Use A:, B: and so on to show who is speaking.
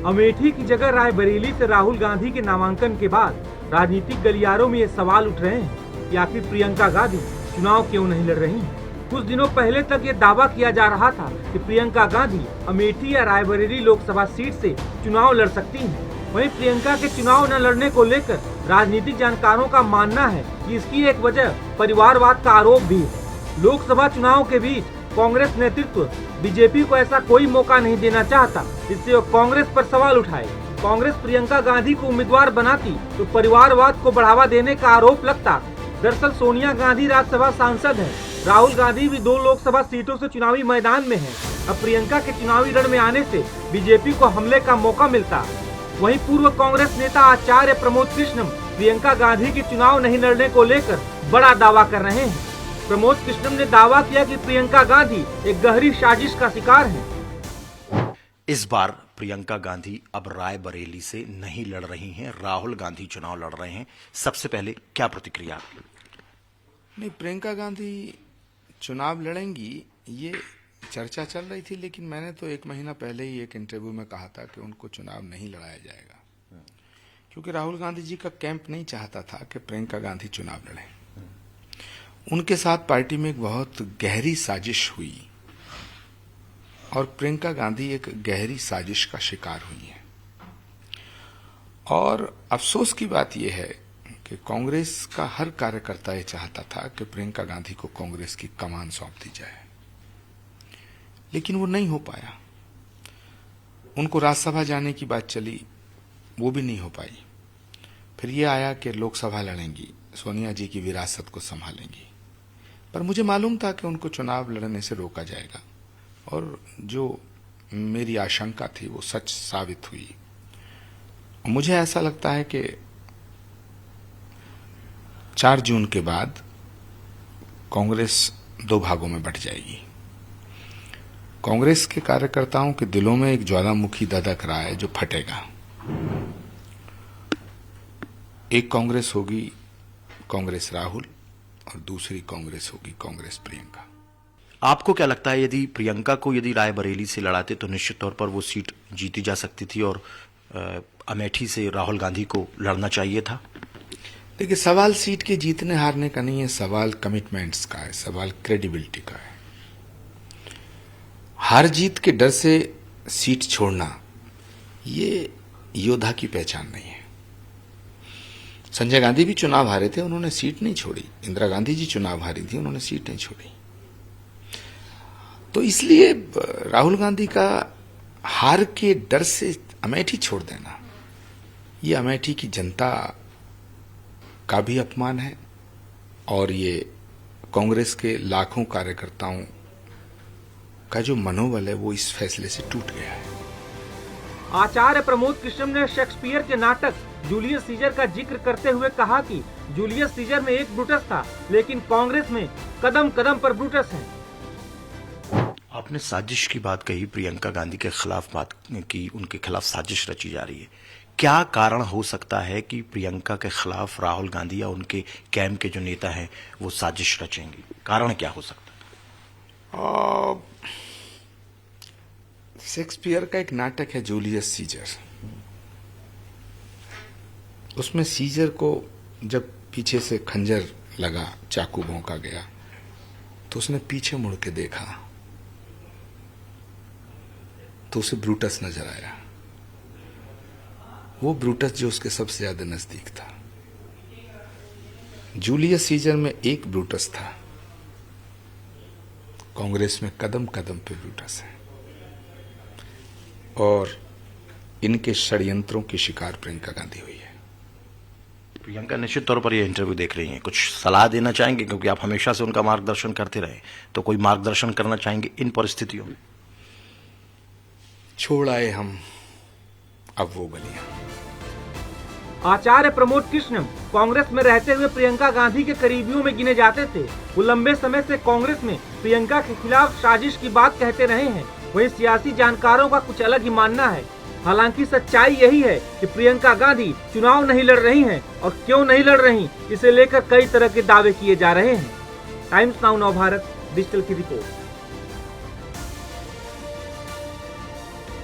A: अमेठी की जगह रायबरेली से राहुल गांधी के नामांकन के बाद राजनीतिक गलियारों में ये सवाल उठ रहे हैं कि आखिर प्रियंका गांधी चुनाव क्यों नहीं लड़ रही हैं। कुछ दिनों पहले तक ये दावा किया जा रहा था कि प्रियंका गांधी अमेठी या रायबरेली लोकसभा सीट से चुनाव लड़ सकती हैं। वहीं प्रियंका के चुनाव न लड़ने को लेकर राजनीतिक जानकारों का मानना है कि इसकी एक वजह परिवारवाद का आरोप भी है। लोकसभा चुनाव के बीच कांग्रेस नेतृत्व बीजेपी को ऐसा कोई मौका नहीं देना चाहता जिससे वो कांग्रेस पर सवाल उठाए। कांग्रेस प्रियंका गांधी को उम्मीदवार बनाती तो परिवारवाद को बढ़ावा देने का आरोप लगता। दरअसल सोनिया गांधी राज्यसभा सांसद हैं, राहुल गांधी भी 2 लोकसभा सीटों से चुनावी मैदान में हैं। अब प्रियंका के चुनावी रण में आने से बीजेपी को हमले का मौका मिलता। वहीं पूर्व कांग्रेस नेता आचार्य प्रमोद कृष्णम प्रियंका गांधी के चुनाव नहीं लड़ने को लेकर बड़ा दावा कर रहे हैं। प्रमोद कृष्णम ने दावा किया कि प्रियंका गांधी एक गहरी साजिश का शिकार हैं।
B: इस बार प्रियंका गांधी अब रायबरेली से नहीं लड़ रही हैं, राहुल गांधी चुनाव लड़ रहे हैं। सबसे पहले क्या प्रतिक्रिया?
C: नहीं, प्रियंका गांधी चुनाव लड़ेंगी ये चर्चा चल रही थी, लेकिन मैंने तो 1 महीना पहले ही एक इंटरव्यू में कहा था कि उनको चुनाव नहीं लड़ाया जाएगा, क्योंकि राहुल गांधी जी का कैंप नहीं चाहता था कि प्रियंका गांधी चुनाव लड़ें। उनके साथ पार्टी में एक बहुत गहरी साजिश हुई और प्रियंका गांधी एक गहरी साजिश का शिकार हुई है। और अफसोस की बात यह है कि कांग्रेस का हर कार्यकर्ता ये चाहता था कि प्रियंका गांधी को कांग्रेस की कमान सौंप दी जाए, लेकिन वो नहीं हो पाया। उनको राज्यसभा जाने की बात चली, वो भी नहीं हो पाई। फिर ये आया कि लोकसभा लड़ेंगी, सोनिया जी की विरासत को संभालेंगी। पर मुझे मालूम था कि उनको चुनाव लड़ने से रोका जाएगा और जो मेरी आशंका थी वो सच साबित हुई। मुझे ऐसा लगता है कि 4 जून के बाद कांग्रेस 2 भागों में बंट जाएगी। कांग्रेस के कार्यकर्ताओं के दिलों में एक ज्वालामुखी दधक रहा है जो फटेगा। एक कांग्रेस होगी कांग्रेस राहुल और दूसरी कांग्रेस होगी कांग्रेस प्रियंका।
B: आपको क्या लगता है, यदि प्रियंका को रायबरेली से लड़ाते तो निश्चित तौर पर वो सीट जीती जा सकती थी और अमेठी से राहुल गांधी को लड़ना चाहिए था?
C: देखिए, सवाल सीट के जीतने हारने का नहीं है, सवाल कमिटमेंट्स का है, सवाल क्रेडिबिलिटी का है। हार जीत के डर से सीट छोड़ना ये योद्धा की पहचान नहीं है। संजय गांधी भी चुनाव हारे थे, उन्होंने सीट नहीं छोड़ी। इंदिरा गांधी जी चुनाव हारी थी, उन्होंने सीट नहीं छोड़ी। तो इसलिए राहुल गांधी का हार के डर से अमेठी छोड़ देना, ये अमेठी की जनता का भी अपमान है और ये कांग्रेस के लाखों कार्यकर्ताओं का जो मनोबल है वो इस फैसले से टूट गया है।
A: आचार्य प्रमोद कृष्णम ने शेक्सपियर के नाटक जूलियस सीजर का जिक्र करते हुए कहा कि जूलियस सीजर में एक ब्रूटस था, लेकिन कांग्रेस में कदम कदम पर ब्रूटस है।
B: आपने साजिश की बात कही, प्रियंका गांधी के खिलाफ बात की, उनके खिलाफ साजिश रची जा रही है। क्या कारण हो सकता है कि प्रियंका के खिलाफ राहुल गांधी या उनके कैंप के जो नेता हैं वो साजिश रचेंगे? कारण क्या हो सकता है?
C: शेक्सपियर का एक नाटक है जूलियस सीजर। उसमें सीजर को जब पीछे से खंजर लगा, चाकू भोंका गया, तो उसने पीछे मुड़ के देखा तो उसे ब्रूटस नजर आया। वो ब्रूटस जो उसके सबसे ज्यादा नजदीक था। जूलियस सीजर में एक ब्रूटस था, कांग्रेस में कदम कदम पे ब्रूटस है और इनके षड्यंत्रों की शिकार प्रियंका गांधी हुई है।
B: प्रियंका निश्चित तौर पर ये इंटरव्यू देख रही हैं, कुछ सलाह देना चाहेंगे? क्योंकि आप हमेशा से उनका मार्गदर्शन करते रहे, तो कोई मार्गदर्शन करना चाहेंगे इन परिस्थितियों में?
C: छोड़ आए हम अब वो गलियां।
A: आचार्य प्रमोद कृष्णम कांग्रेस में रहते हुए प्रियंका गांधी के करीबियों में गिने जाते थे। वो लंबे समय से कांग्रेस में प्रियंका के खिलाफ साजिश की बात कहते रहे हैं। वहीं सियासी जानकारों का कुछ अलग ही मानना है। हालांकि सच्चाई यही है कि प्रियंका गांधी चुनाव नहीं लड़ रही हैं और क्यों नहीं लड़ रही, इसे लेकर कई तरह के दावे किए जा रहे हैं। टाइम्स नाउ नव भारत डिजिटल की रिपोर्ट।